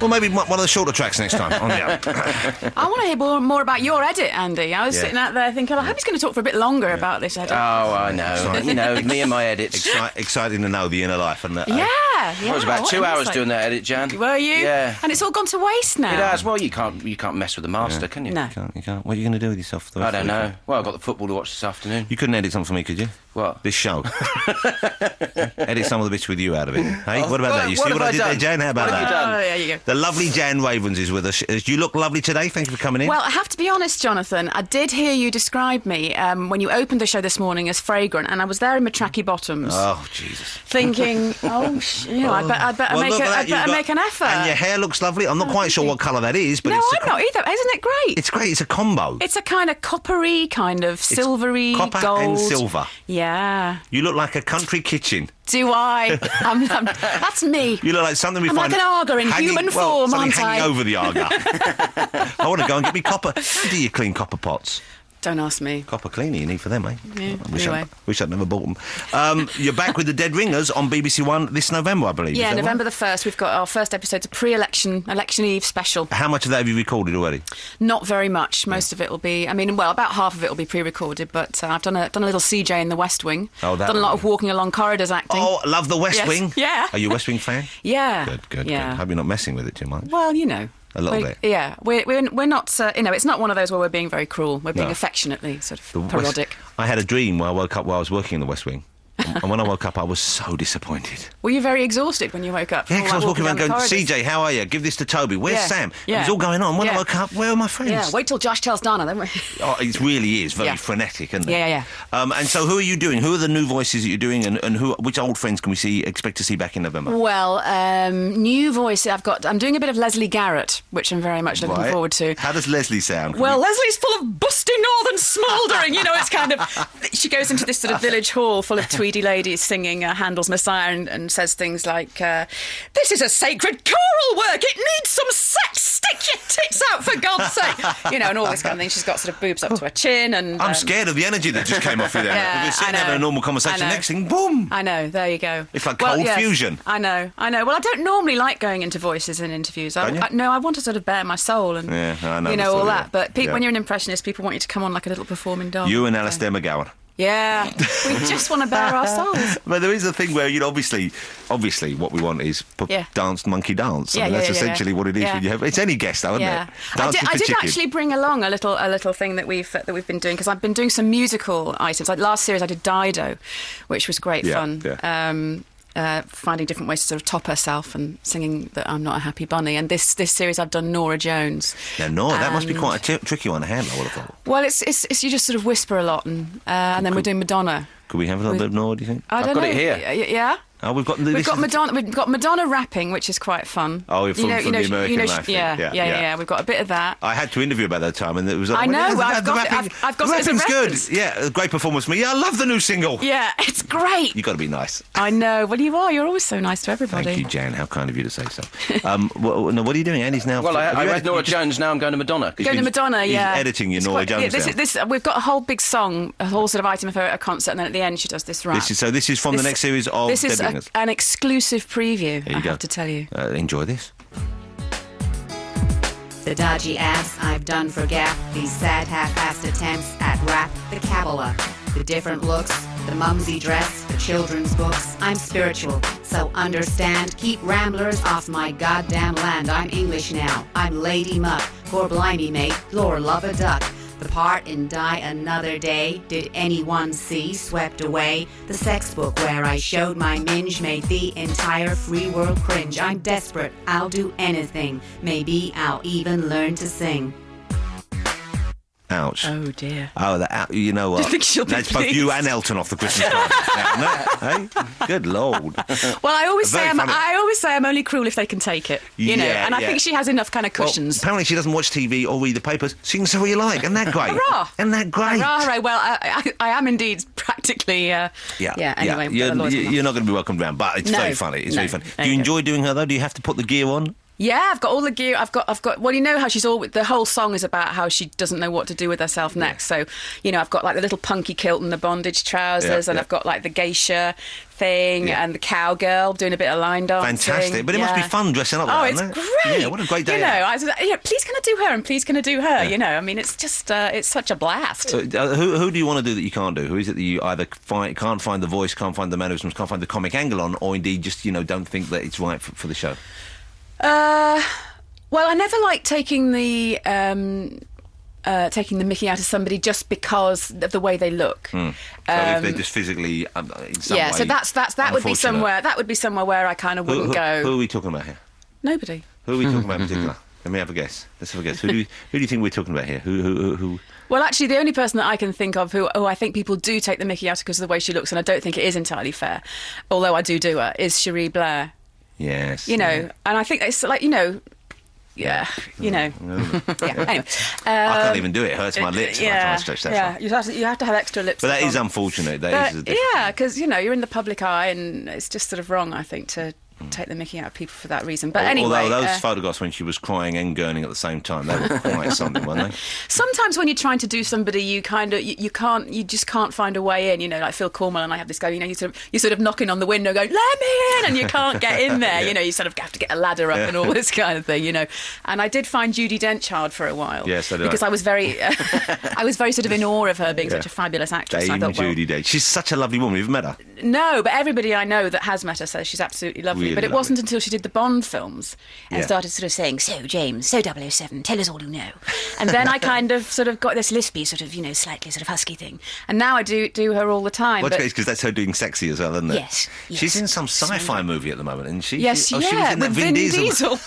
Well, maybe one of the shorter tracks next time. I want to hear more about your edit, Andy. I was sitting out there thinking, I hope he's going to talk for a bit longer about this edit. Oh, I know. You know, me and my edits. Exciting to know the inner life. And I was about 2 hours doing that edit, Jan. Were you? Yeah. And it's all gone to waste now. It has. Well, you can't mess with the master, can you? No. You can't. What are you going to do with yourself? I don't know. Well, I've got the football to watch this afternoon. You couldn't edit something for me, could you? What? This show. Edit some of the bits with you out of it. Hey, what about that? You what see have what I I did done? there, Jane? How about What have that? you done? Oh, there you go. The lovely Jan Ravens is with us. You look lovely today. Thank you for coming in. Well, I have to be honest, Jonathan. I did hear you describe me when you opened the show this morning as fragrant, and I was there in my tracky bottoms. Oh, Jesus. Thinking, I better make an effort. And your hair looks lovely. I'm not quite sure what colour that is, but no, it's I'm not either. Isn't it great? It's great. It's a combo. It's a kind of coppery, kind of silvery, copper gold. and silver. Yeah. You look like a country kitchen. Do I? That's me. You look like something we I'm find... like an Agar in human form, something aren't I? hanging over the Agar. I want to go and get me copper. How do you clean copper pots? Don't ask me. Copper cleaner you need for them, eh? Yeah, I wish I'd never bought them. You're back with the Dead Ringers on BBC One this November, I believe. Yeah, is that November right? the 1st. We've got our first episode, a pre-election, Election Eve special. How much of that have you recorded already? Not very much. Most of it will be, about half of it will be pre-recorded, but I've done a little CJ in the West Wing. Oh, that done a lot one. of walking along corridors acting. Oh, love the West Yes. Wing. Yeah. Are you a West Wing fan? Yeah. Good. Yeah. Hope you're not messing with it too much. Well, you know. A little bit. Yeah, we're not. It's not one of those where we're being very cruel. We're being No. affectionately sort of The parodic. I had a dream where I woke up while I was working in the West Wing. And when I woke up, I was so disappointed. Were you very exhausted when you woke up? Yeah, because I was walking around going, down the CJ, how are you? Give this to Toby. Where's Yeah. Sam? Yeah. It was all going on. When I Yeah. woke up, where are my friends? Yeah, wait till Josh tells Dana, then we... Oh, it really is very Yeah. frenetic, isn't it? Yeah. And so who are you doing? Who are the new voices that you're doing and which old friends can we expect to see back in November? Well, new voice, I'm doing a bit of Leslie Garrett, which I'm very much looking Right. forward to. How does Leslie sound? Well, Leslie's full of busty northern smouldering. It's kind of... She goes into this sort of village hall full of tweedy ladies singing Handel's Messiah and says things like, this is a sacred choral work. It needs some sex. Stick your tits out, for God's sake. And all this kind of thing. She's got sort of boobs up to her chin. And I'm scared of the energy that just came off you there. Yeah, We're sitting I know. having a normal conversation. I know. Next thing, boom. I know, there you go. It's like cold fusion. I know. Well, I don't normally like going into voices in interviews. Don't you? No, I want to sort of bare my soul and, Yeah, I know the all story, that. yeah. But Yeah. when you're an impressionist, people want you to come on like a little performing dog. You and Alistair McGowan. Yeah, we just want to bare our souls. But there is a thing where, obviously what we want is dance, monkey dance. I mean, that's essentially what it is. Yeah. When you have, it's any guest, though, isn't it? Dancing I for did chicken. actually bring along a little thing that we've been doing, because I've been doing some musical items. Like last series, I did Dido, which was great fun. Yeah. Finding different ways to sort of top herself and singing that I'm not a happy bunny. And this series I've done Norah Jones. Now, Nora, that must be quite a tricky one to handle, I would have thought. Well, it's you just sort of whisper a lot, and then we're doing Madonna. Could we have a little bit of Nora, do you think? I don't got know. it here. Yeah. Oh, we've got Madonna. We've got Madonna rapping, which is quite fun. Oh, from the American Life thing. Yeah. We've got a bit of that. I had to interview about that time, and it was. I know. I've got it as a rapping's reference. good. Yeah, a great performance from me. Yeah, I love the new single. Yeah, it's great. You got to be nice. I know. Well, you are. You're always so nice to everybody. Thank you, Jan. How kind of you to say so. What are you doing? Andy's now. Well, I read Norah Jones. Now I'm going to Madonna. Going to Madonna, yeah. He's editing your Norah Jones. We've got a whole big song, a whole sort of item of her at a concert, and then at the end she does this rap. This is from the next series of This is Dead Ringers. an exclusive preview. There you I go. have to tell you. Enjoy this. The dodgy ads I've done for Gap, these sad half-assed attempts at rap, the Kabbalah, the different looks, the mumsy dress, the children's books. I'm spiritual, so understand. Keep ramblers off my goddamn land. I'm English now. I'm Lady Muck. Poor blimey, mate. Lord, love a duck. The part in Die Another Day, did anyone see? Swept away. The sex book where I showed my minge made the entire free world cringe. I'm desperate, I'll do anything. Maybe I'll even learn to sing. Ouch. Oh dear. Oh, you know what? Do you think she'll be That's both pleased? you and Elton off the Christmas card, isn't it? Hey? Good Lord. Well, I always Very funny. say I'm only cruel if they can take it. And I think she has enough kind of cushions. Well, apparently she doesn't watch TV or read the papers. She can say what you like. Isn't that great? Hurrah. Isn't that great? Hurrah. Well, I am indeed practically. Anyway, You're not going to be welcomed round, but it's very funny. It's very funny. Do you enjoy doing her though? Do you have to put the gear on? Yeah, I've got all the gear. I've got. Well, you know how the whole song is about how she doesn't know what to do with herself next. So, I've got like the little punky kilt and the bondage trousers, and I've got like the geisha thing and the cowgirl doing a bit of line dancing. Fantastic, but it must be fun dressing up like that. Oh, it's great. Yeah, what a great day. Please can I do her, and please can I do her? I mean, it's just it's such a blast. Who do you want to do that you can't do? Who is it that you either can't find the voice, can't find the mannerisms, can't find the comic angle on, or indeed just don't think that it's right for the show? Well, I never like taking the mickey out of somebody just because of the way they look. So if they're just physically in some way, so that would be somewhere. That would be somewhere where I kind of wouldn't go. Who are we talking about here? Nobody. Who are we talking about in particular? Let me have a guess. Let's have a guess. Who do you think we're talking about here? Who? Well, actually, the only person that I can think of who I think people do take the mickey out because of the way she looks, and I don't think it is entirely fair, although I do her, is Cherie Blair. Yes. And I think it's like, Anyway. I can't even do it. It hurts my lips when I try to stretch that. Yeah, you have to have extra lips. But that is unfortunate. Because you're in the public eye, and it's just sort of wrong, I think, to take the mickey out of people for that reason. But anyway, although those photographs when she was crying and gurning at the same time, they were quite something, weren't they? Sometimes when you're trying to do somebody, you just can't find a way in. Like Phil Cornwell and I have this guy. You're sort of knocking on the window, going, "Let me in," and you can't get in there. You sort of have to get a ladder up and all this kind of thing. And I did find Judi Dench hard for a while. Yes, I did. Because I was very sort of in awe of her being such a fabulous actress. Dame Judi Dench. She's such a lovely woman. You've met her? No, but everybody I know that has met her says she's absolutely lovely. Really but it lovely. wasn't until she did the Bond films and started sort of saying, "So, James, so 007, tell us all you know." And then I kind of sort of got this lispy sort of, slightly sort of husky thing. And now I do her all the time. Well, because that's her doing sexy as well, isn't it? Yes. She's in some sci-fi movie at the moment, isn't she? Yes, she was in that with Vin Diesel.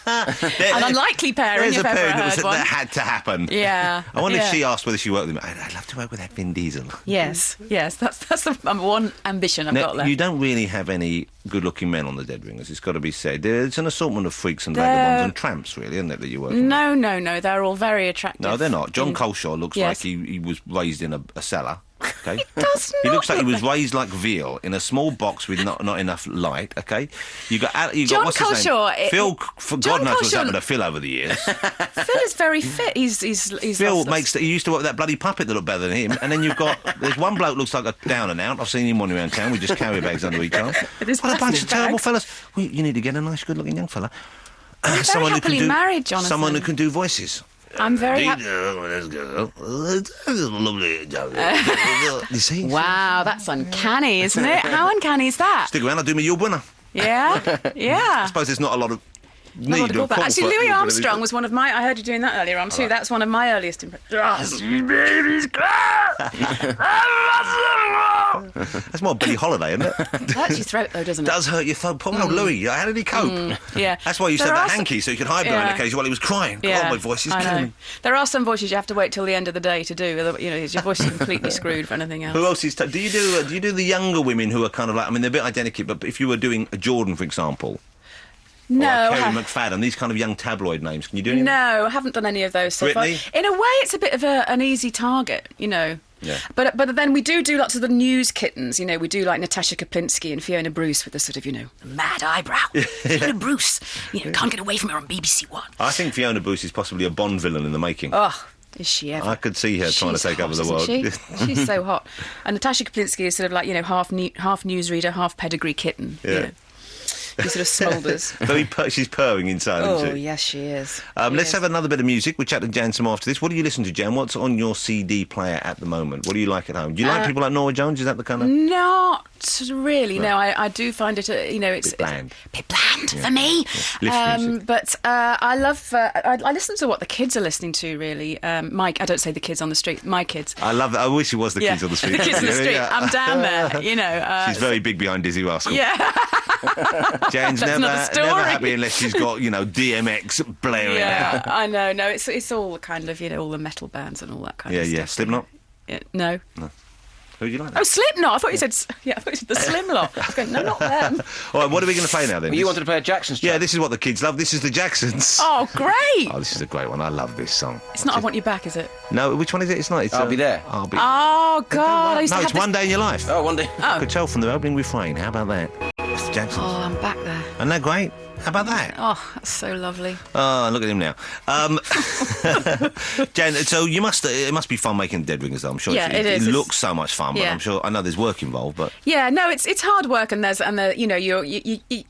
An unlikely pairing, There's if a ever pairing I heard one. that had to happen. Yeah. I wonder if she asked whether she worked with him. I'd love to work with that Vin Diesel. Yes, that's the number one ambition I've got left. You don't really have any good-looking men on the Dead Ringers, it's got to be said. There's an assortment of freaks and vagabonds and tramps, really, isn't it, that you work with? No, they're all very attractive. No, they're not. John Coleshaw looks like he was raised in a cellar. Okay. He does He looks like he was raised like veal in a small box with not enough light. Okay. You got John what's his name? Coleshaw. Phil. For God knows what's happened to Phil over the years. Phil is very fit. He's Phil he used to work with that bloody puppet that looked better than him. And then there's one bloke looks like a down and out. I've seen him wandering around town with just carry bags under each arm. What a bunch of terrible fellas. Well, you need to get a nice, good-looking young fella. I'm very happily married, Jonathan. Someone who can do voices. I'm very happy. You see? Wow, that's uncanny, isn't it? How uncanny is that? Stick around, I'll do my Yule winner. Yeah. I suppose there's not a lot of need of course. Actually, Louis Armstrong was one of my... I heard you doing that earlier on too. That's one of my earliest impressions. Baby's That's more Billie Holiday, isn't it? It hurts your throat, though, doesn't it? Does hurt your throat. Poor old Louis. How did he cope? Yeah. That's why you said that hanky, so you could hide behind it occasionally while he was crying. Yeah. Oh, my voice is killing me. There are some voices you have to wait till the end of the day to do. Your voice is completely screwed for anything else. Who else is... do you do the younger women who are kind of like... I mean, they're a bit identical, but if you were doing a Jordan, for example... No. Or Kerry McFadden, these kind of young tabloid names. Can you do any of them? No, I haven't done any of those so far. Britney? In a way, it's a bit of an easy target, Yeah. But then we do lots of the news kittens, We do like Natasha Kaplinsky and Fiona Bruce with the sort of, mad eyebrow. Fiona Bruce, can't get away from her on BBC One. I think Fiona Bruce is possibly a Bond villain in the making. Oh, is she ever? I could see her trying to take over the world. She's so hot. And Natasha Kaplinsky is sort of like, half newsreader, half pedigree kitten. Yeah. He sort of smoulders. She's purring inside, isn't she? Oh, yes, she is. Let's have another bit of music. We'll chat to Jan some more after this. What do you listen to, Jan? What's on your CD player at the moment? What do you like at home? Do you like people like Norah Jones? Is that the kind of... Not really, no. I do find it, it's... Bit bland. Bit bland for me. Music. But I love... I listen to what the kids are listening to, really. I don't say the kids on the street, my kids. I love that. I wish it was the kids on the street. The kids on the street. I'm down there, She's very big behind Dizzy Rascal. Yeah. Jan's never happy unless she's got, DMX blaring out. I know. No, it's all kind of, all the metal bands and all that kind of stuff. Yeah. Slipknot? No. Who do you like? Oh, Slipknot. I thought you said the Slim Lot. I was going, no, not them. All right, what are we going to play now, then? Well, you wanted to play a Jackson's track. Yeah, this is what the kids love. This is the Jacksons. Oh, great. Oh, this is a great one. I love this song. It's not I Want You Back, is it? No, which one is it? It's not. It's, I'll Be There. I'll Be Oh, God. No, it's One Day in Your Life. Oh, one day. I could tell from the opening refrain. How about that? Jacksons. Oh, I'm back there. Isn't that great? How about that? Oh, that's so lovely. Oh, look at him now. Jan, so it must be fun making Dead Ringers, though. I'm sure Yeah, it is. It looks so much fun, but Yeah. I'm sure, I know there's work involved, but... Yeah, no, it's hard work, and you know, you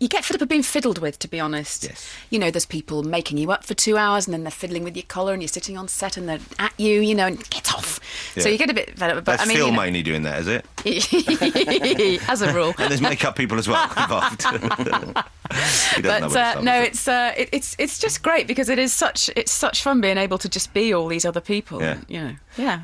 get fed up of being fiddled with, to be honest. Yes. You know, there's people making you up for 2 hours, and then they're fiddling with your collar, and you're sitting on set, and they're at you, you know, and get off. Yeah. So you get a bit fed up. But That's I mean, Phil you know, mainly doing that, is it? as a rule. And there's makeup people as well involved. He doesn't know what But it's no, like. it's just great because it's such fun being able to just be all these other people. Yeah. And, you know, yeah.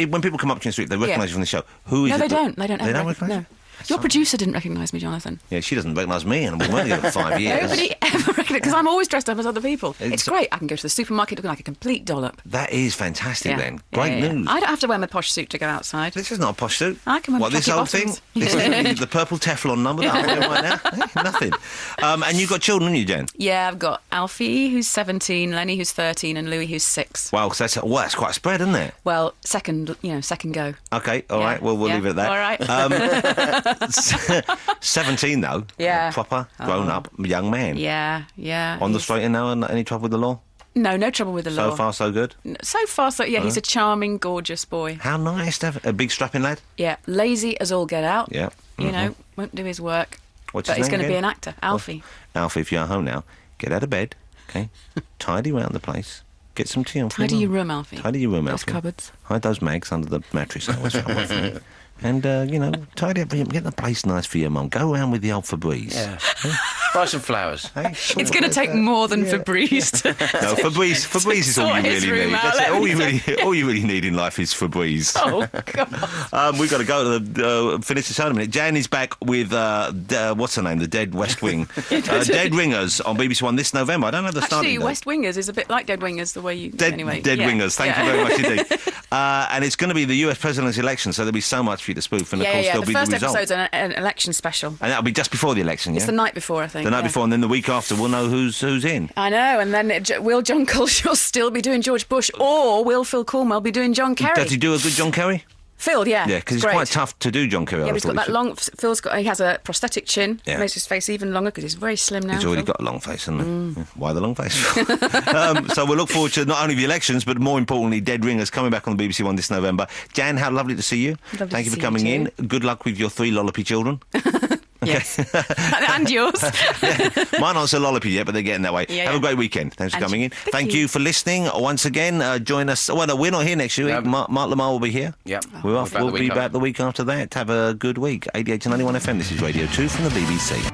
When people come up to you in the street, they recognise you from the show. Who is No, it? they don't. They don't. They don't recognise No. you? Your producer didn't recognise me, Jonathan. Yeah, she doesn't recognise me, and I've been working together for 5 years. Nobody ever recognised because I'm always dressed up as other people. It's great. I can go to the supermarket looking like a complete dollop. That is fantastic, Yeah. then. Great Yeah. news. I don't have to wear my posh suit to go outside. This is not a posh suit. I can wear What, this jockey old thing? bottoms. This thing? The purple Teflon number that I'm wearing right now? Hey, nothing. And you've got children, haven't you, Jen? Yeah, I've got Alfie, who's 17, Lenny, who's 13, and Louis, who's 6. Well, that's quite a spread, isn't it? Well, second go. Okay, all Yeah, right. Well, we'll yeah, leave it at that. All right. 17, though. Yeah. Proper, grown-up, young man. Yeah. On the straight and now, and any trouble with the law? No trouble with the law. So far, so good? So far, so yeah. He's a charming, gorgeous boy. How nice to have a big strapping lad. Yeah, lazy as all get out. Yeah. You know, won't do his work. What's but his he's name going to be again? an actor, Alfie. Alfie, if you're at home now, get out of bed, okay? Tidy around the place. Get some tea on for Tidy mum. your room, Alfie. Tidy your room, Those Alfie. cupboards. Hide those mags under the mattress. Always found one for me. And, tidy up, get the place nice for your mum. Go around with the old Febreze. Yeah. Buy some flowers. Hey, It's going to take more than Febreze to... No, Febreze is all sort you his really room need. out, That's let it. me All you really need in life is Febreze. Oh, God. We've got to go to the finish the show in a minute. Jan is back with what's her name? The Dead West Wing. Dead Ringers on BBC One this November. I don't know the starting Actually, date. West Wingers is a bit like Dead Wingers, the way you... Dead anyway. Wingers. Thank you very much indeed. And it's going to be the US president's election, so there'll be so much for you to spoof. And of course, there'll the be first the result. episode's an election special. And that'll be just before the election, yeah? It's the night before, I think. The night yeah. before, and then the week after, we'll know who's in. I know, and then will John Culshaw still be doing George Bush, or will Phil Cornwell be doing John Kerry? Does he do a good John Kerry? Phil, yeah. Yeah, because it's great. quite tough to do John Kerry. Yeah, I but he's thought got he that long... he has a prosthetic chin. Yeah. Makes his face even longer because he's very slim now. He's already Phil. got a long face, hasn't he? Yeah. Why the long face? So we'll look forward to not only the elections, but more importantly, Dead Ringers coming back on the BBC One this November. Jan, how lovely to see you. Lovely Thank to you for see coming you in. Good luck with your 3 lollopy children. Yes. And yours. Mine aren't so lollopy yet, but they're getting that way. Yeah, Have a yeah. great weekend. Thanks for And coming in. thank Thank you. you for listening. Once again, join us. Well, no, we're not here next week. No. Mark Lamar will be here. Yep. We're off. We're back We'll the be week back the week after that. Have a good week. 88 to 91 FM. This is Radio 2 from the BBC.